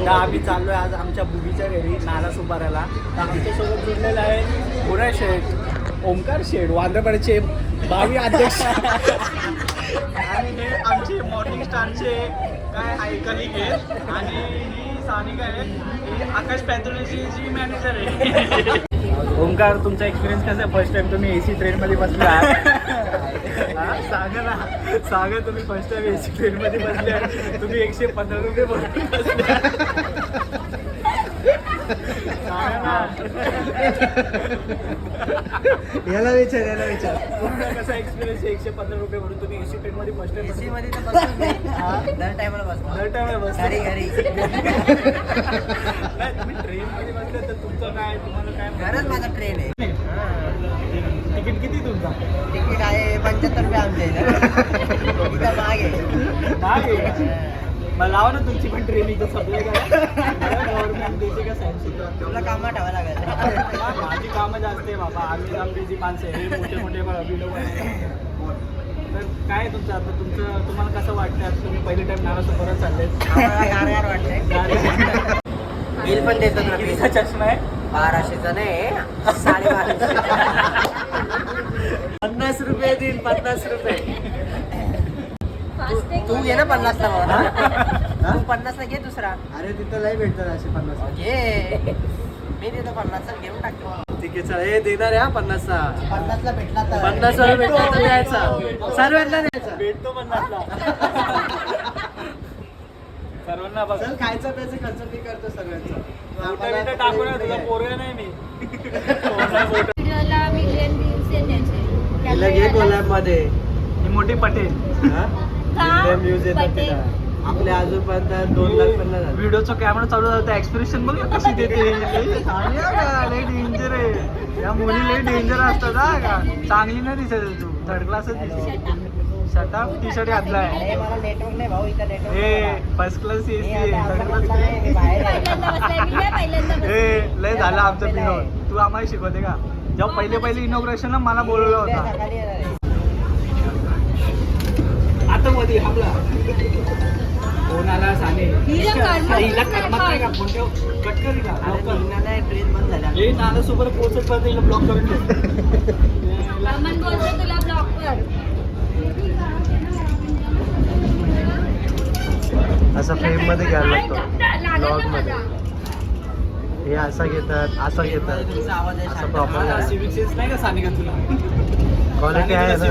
तर आम्ही चाललोय आज आमच्या बुगीच्या घरी नाला सुपाऱ्याला. तर आमच्यासोबत जुडलेला आहे पुरा शेठ, ओमकार शेठ, वांद्रपाड्याचे भावी अध्यक्ष आणि हे आमचे मॉर्निंग स्टारचे काय आहे कलिग आहेत आणि ही सानिका आहे, ही आकाश पॅथोलॉजी जी मॅनेजर आहे. ओमकार, तुमचा एक्सपिरियन्स कसा आहे? फर्स्ट टाइम तुम्ही AC ट्रेनमध्ये बसले आहात. सांगा ना, सांगा तुम्ही फर्स्ट टाइम AC ट्रेनमध्ये बसले, तुम्ही 115 रुपये भरून बसले. सांगा ना. याला विचार कसा एक्सपिरियन्स आहे 115 रुपये भरून तुम्ही AC ट्रेनमध्ये फर्स्ट टाइम AC मध्ये तर बसलोच नाही. दर टायमाला बसतो. दर टाइमला बसता. घरी नाही, तुम्ही ट्रेनमध्ये बसले तर तुमचं काय, तुम्हाला काय घरच माझा ट्रेन आहे. तिकीट किती तुमचा? तिकीट आहे 75 रुपये आमच्या इथं. इथं माग आहे. मग लावा ना तुमची पण ट्रेन इथं सप्लाय करा. गव्हर्नमेंट देते का सायन्स? तुला कामं ठेवावं लागेल. माझी कामं जास्त आहे बाबा, आम्ही जाम बिझी माणसं आहे, हे मोठे मोठे व्हिडिओ तर काय तुमचं आता तुम्हाला कसं वाटतं? आता तुम्ही पहिली टाइम नारासोबत चालले, गार वाटतंय. बिल पण देतो ना. कितीचा चष्मा आहे? 1200चा नाही, 1250. 50 रुपये देईल, 50 रुपये. तू घे ना 50 ला तू 50 ला घे दुसरा. अरे तिथं लय भेटतात असे 50. घे, मी देतो 50 ला, घेऊन टाकतो. ठीक आहे, चल हे देणार आहे 50 चा. 50 ला भेटला तर 50 ला भेटला तर द्यायचा, सर्वांना द्यायचा. भेटतो 50 ला. सर्वांना बघ, खायचा प्यायचा खर्च मी करतो सगळ्यांचा. टाकू ना, तुला पोरगा नाही मी. व्हिडिओला मिलियन व्ह्यूज येण्याचे. घे कोलॅब मध्ये. ही मोठी पटेल. व्ह्यूज येतात तिला. आपल्या आजूपर्यंत 2,50,000 झाले. व्हिडिओचा कॅमेरा चालू झाला, एक्सप्रेशन बघ ना कशी देते. लय डेंजर आहे या मुली, लय डेंजर असतात हा का. चांगली नाही दिसत तू, थर्ड क्लासच दिसते. शटअप, टी शर्ट घातलाय. अरे मला नेटवर्क नाही भाऊ, इथं नेटवर्क ए फर्स्ट क्लास AC आहे, थर्ड क्लास नाही. बाहेर आहे. पहिल्यांदा बसलाय, मी नाही पहिल्यांदा बसलाय. ए लय झालं आमचं विनोद. तू आम्हाला शिकवते का? जेव्हा पहिले इनॉग्रेशनला मला बोलवलं उद्या होता. सकाळी येणार आहे. आता मध्ये हमला फोन आला साने. हिला करमत हिला नाही करमत नाही का? पण. फोन ठेव, कट कर हिला. अरे निघणार नाही, ट्रेन बंद झाल्या. हे नाला सोबत पोहोचत पर्यंत हिला ब्लॉक करून ठेव. अमन बोलतो तुला ब्लॉक कर. असं फ्रेम मध्ये घ्यायला लागतो. लागत ब्लॉग ना मध्ये मला. हे असं घेतात, असं घेतात, असं प्रॉपर सिविक सेन्स नाही का सानिका तुला? क्वालिटी आहे ना.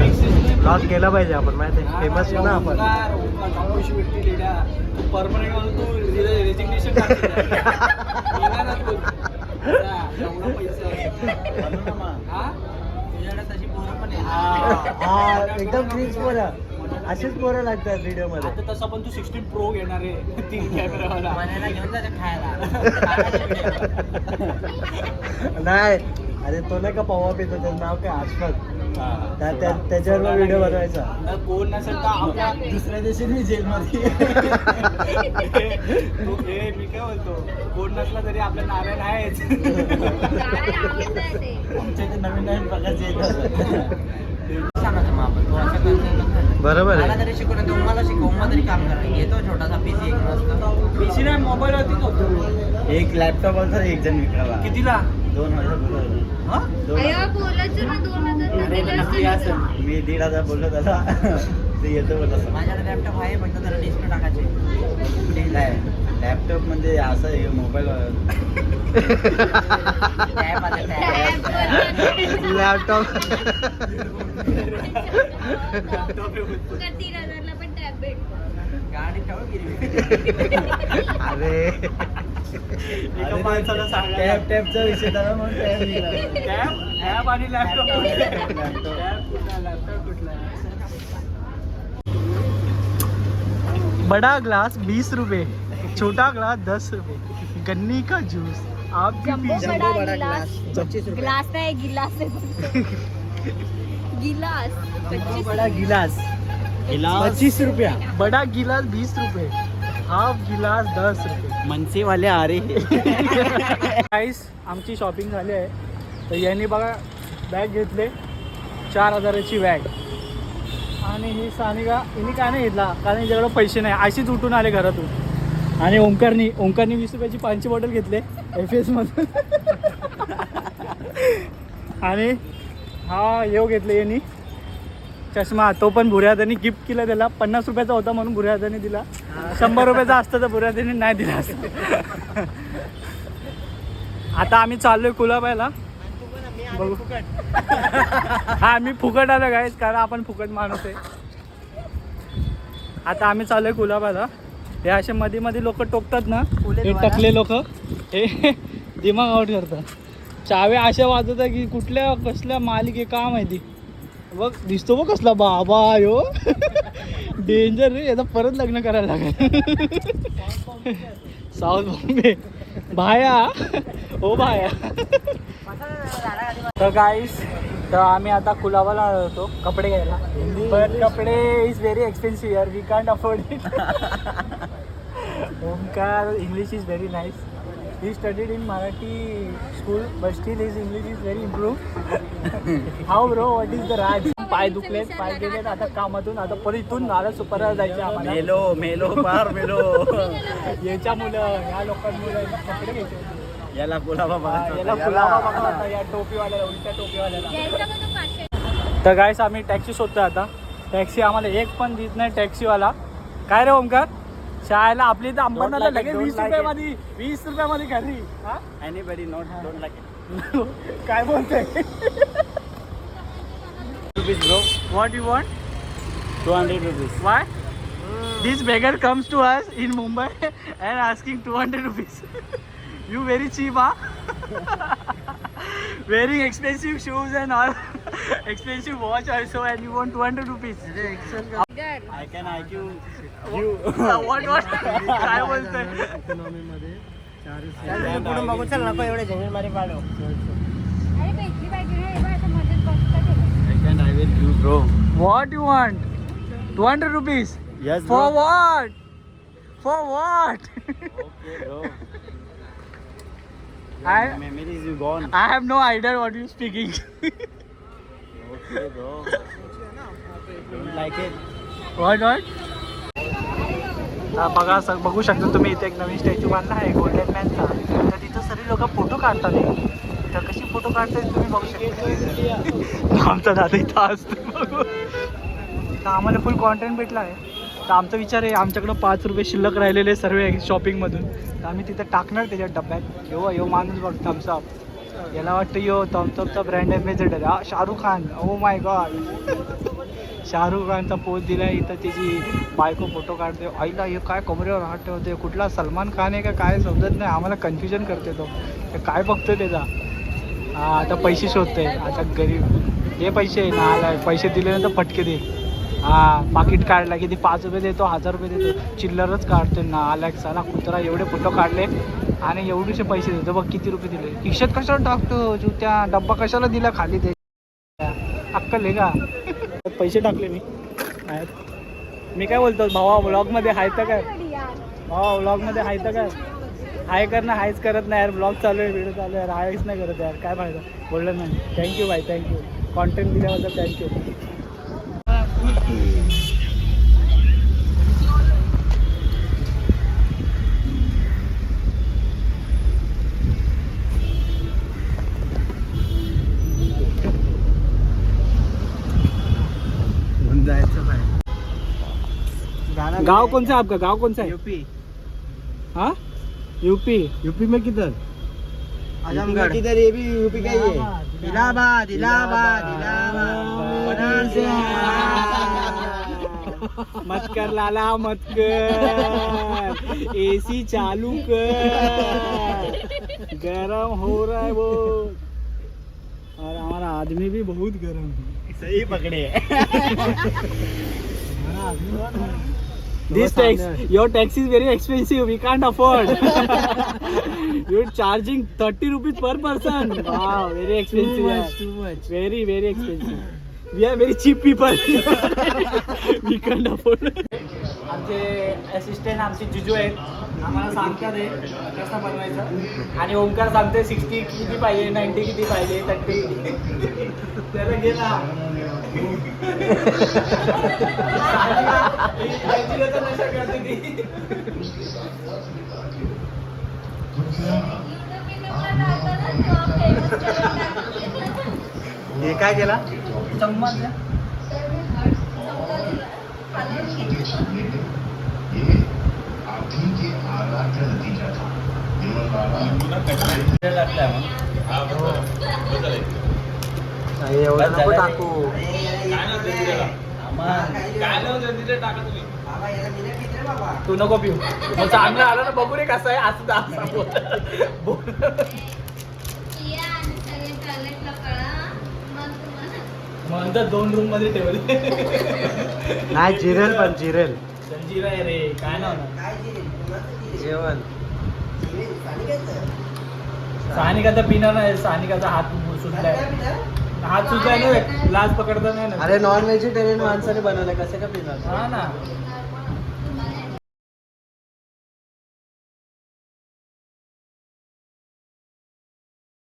ब्लॉग केला पाहिजे आपण, माहिती आहे फेमस ना आपण. परमनंट म्हणून तू रेजिग्नेशन एकदम क्लीन पोरं, अशीच पोरं लागतात व्हिडिओ मध्ये. आता तसं पण तू 16 प्रो घेणार आहे 3 कॅमेरावाला. घेऊन जाते खायला. नाही, अरे तो नाही का पवा पितो, त्याचं नाव काय आशफाक. त्याच्यावर व्हिडिओ बनवायचा. कोण नसेल तर आपल्या दुसऱ्या दिवशी मी जेलमध्ये. मी काय बोलतो, कोण नसला तरी आपलं नारायण आहेच. काय आवडतंय ते. आमच्या इथे नवीन नवीन प्रकारचे येतात. बरोबर आहे. मला तरी शिकवलं, तुम्हाला शिकवून तरी काम करा. घेतो छोटासा पीसी, एक मस्त पीसी नाही, मोबाईल वरतीच होतो. एक लॅपटॉप होता, एक जण विकावा. कितीला? 2,000. हा? अय्या, बोलायचं ना 2,000 अरे दिलं नकली असतं असेल. तुला. मी 1,500 बोललो त्याला. ते येतो बोलत. माझ्याकडे लॅपटॉप आहे, पण त्याला डिस्प्ले टाकायचे. लॅपटॉप म्हणजे असं आहे मोबाईल. लॅपटॉप तुला 3,000 ला पण टॅब भेटतो. गाडी अरे एका माणसाला सांगा. टॅबचा विषय झाला म्हणून टॅब निघाला. टॅब आणि लॅपटॉप कुठला? लॅपटॉप कुठला? बड़ा ग्लास 20 रुपए, छोटा ग्लास 10 रुपए, गन्ने का जूस आप भी जम्बो पीजिए. बड़ा गिलास. 25 रुपये. गिलास नाही, गिलास आहे. गिलास 25 बड़ा गिलास 25 रुपया. बड़ा गिलास 20 रुपए, हाफ गिलास 10 रुपये. मनसे वाले आ रे. गाईस, आमची शॉपिंग झाली आहे. तर यांनी बघा बॅग घेतले 4,000ची बॅग. आणि ही सानिका हिने काय नाही घेतला, कारण हिच्याकडे पैसे नाही, अशीच उठून आले घरातून. आणि ओंकारनी 20 रुपयाची पानची बॉटल घेतले FS मधून. आणि हा येऊ घेतले यांनी चष्मा, तो पण भुऱ्या हाताने गिफ्ट केला त्याला. 50 रुपयाचा होता म्हणून भुऱ्या हाताने दिला. 100 रुपयाचा असतं तर भुऱ्या हाताने नाही दिला असतं. आता आम्ही चाललोय कुलाबायला बघू. हा आम्ही फुकट आलो गाईस, कारण आपण फुकट माणूस आहे. आता आम्ही चाललोय कुलाबाला. हे असे मध्ये मध्ये लोक टोकतात ना, हे टकले लोक हे दिमाग आउट करतात. चाव्या अशा वाजवतात की कुठल्या कसल्या मालिके का माहिती. बघ दिसतो बघ कसला बाबा यो. डेंजर रे, याचा परत लग्न करायला लागेल. साऊथ बॉम्बे भाया ओ भाया. तर गाईस, तर आम्ही आता कुलाबाला आलो होतो कपडे घ्यायला. पण कपडे इज व्हेरी एक्सपेन्सिव्ह यार, we can't afford it. Omkar English is very nice. He studied in Marathi school but still his English is very improve. How bro, what is the राज? पाय दुखलेत, पाय गेलेत आता कामातून. आता परत इथून नाला सुपाराला जायचे आम्हाला. मेलो पार मेलो. याच्या मुलं, या लोकांमुळे कपडे घ्यायचे. याला कुलाबा याला कुलाबा बघा होता, या टोपीवाल्याला, उलट्या टोपीवाल्याला. घ्यायचा का तो 500? तर गाईस आम्ही टॅक्सी शोधतोय आता. टॅक्सी आम्हाला एक पण दिसत नाही टॅक्सीवाला. काय रे ओमकार, शाळेला आपली तर अंबरनाथला लगेच 20 रुपयामध्ये घरी. Anybody don't like it. काय बोलतोय? Bro, What you want? 200 rupees. Why? This beggar comes to us in Mumbai and asking 200 rupees. You very cheap, huh? Wearing expensive shoes and all, expensive watch also, and you want 200 rupees. Girl. I can IQ What? काय बोलतोय? पुढे बघू चल नको एवढे झंझट मारी पाडो. अरे भेटली पाहिजे ना, हे बघ आता मध्येच बॉक्स का ठेवलं? I will give bro. What you want? 200 rupees? Yes For bro. what? For what? Okay bro. I Memories you gone. I have no idea what you speaking. Okay bro. Don't like it. What? बघा बघू शकता तुम्ही, इथे एक नवीन statue बांधला आहे golden मॅनचा. तर तिथं सगळे लोक फोटो काढतात. तर कशी फोटो काढतात तुम्ही बघू शकता. आमचा दादा इथं असतो बघू. तर आम्हाला फुल कॉन्टेंट भेटला आहे. तर आमचा विचार आहे, आमच्याकडं 5 रुपये शिल्लक राहिलेले सर्व शॉपिंगमधून, तर आम्ही तिथं टाकणार त्याच्या डब्यात. यो माणूस बघ थम्सअप, याला वाटतं यो थम्सअपचा ब्रँड एम्बेसेडर. हा Shahrukh Khan. Oh my God, Shahrukh खानचा पोज दिलाय. इथं त्याची बायको फोटो काढते. आईला हे काय कमरेवर हात ठेवते, कुठला सलमान खान आहे का काय समजत नाही आम्हाला, कन्फ्युजन करते तो. काय बघतोय त्याचा. हा आता पैसे शोधतोय. आता गरीब हे पैसे ना आला, पैसे दिल्यानंतर फटके दे. हा पाकिट काढला की ते 5 रुपये देतो, 1000 रुपये देतो, चिल्लरच काढतोय ना आला. साला कुत्रा, एवढे फोटो काढले आणि एवढेसे पैसे देतो. बघ किती रुपये दिले. खिशात कशाला टाकतो त्या डब्बा, कशाला दिला खाली ते, अक्कल आहे का? पैसे टाकले मी काय बोलतो भावा, व्लॉगमध्ये आहे तर काय? भावा व्लॉगमध्ये आहे तर काय? हाय कर ना, हायच करत नाही यार. ब्लॉग चालू आहे, व्हिडिओ चालू आहे, हायच नाही करत यार. काय फायदा बोललं नाही. थँक्यू बाय, थँक्यू कॉन्टेंट दिल्याबद्दल, थँक्यू. गाँव कौन सा है आपका? गाँव कौन सा है? यूपी. हाँ यूपी. यूपी में किधर? आजमगढ़. किधर? ये भी यूपी का ही है. इलाहाबाद. मत कर लाला, मत कर. एसी चालू कर, गरम हो रहा है बहुत. और हमारा आदमी भी बहुत गरम है. सही पकड़े. This tax, your tax is very expensive. We can't afford. You're charging 30 rupees per person. Wow, very expensive. Too much. Very, very expensive. We are very cheap people. We can't afford. आमचे assistant आमचे जिजू आहेत, आम्हाला सांगतात आहे कसं बनवायचं. आणि ओमकार सांगते 60 किती पाहिजे, 90 किती पाहिजे, 30. त्याला गेला नशा करते ती. हे काय केला चम्मच द्या. एवढं नको टाकू. तू नको पिऊ. मग चांगलं आलं ना बघू रे कसं आहे असं म्हणतात 2 रूम मध्ये ठेवले. नाही जिरेल पण जिरेल. जंजीर आहे रे काय ना जेवण. सानिकाचा पिणार नाही. सानिकाचा हात सुटलाय. हात सुटलाय ना लाज पकडता नाही ना. अरे नॉन व्हेजिटेरियन माणसाने बनवलंय कसं का पिणार. हा ना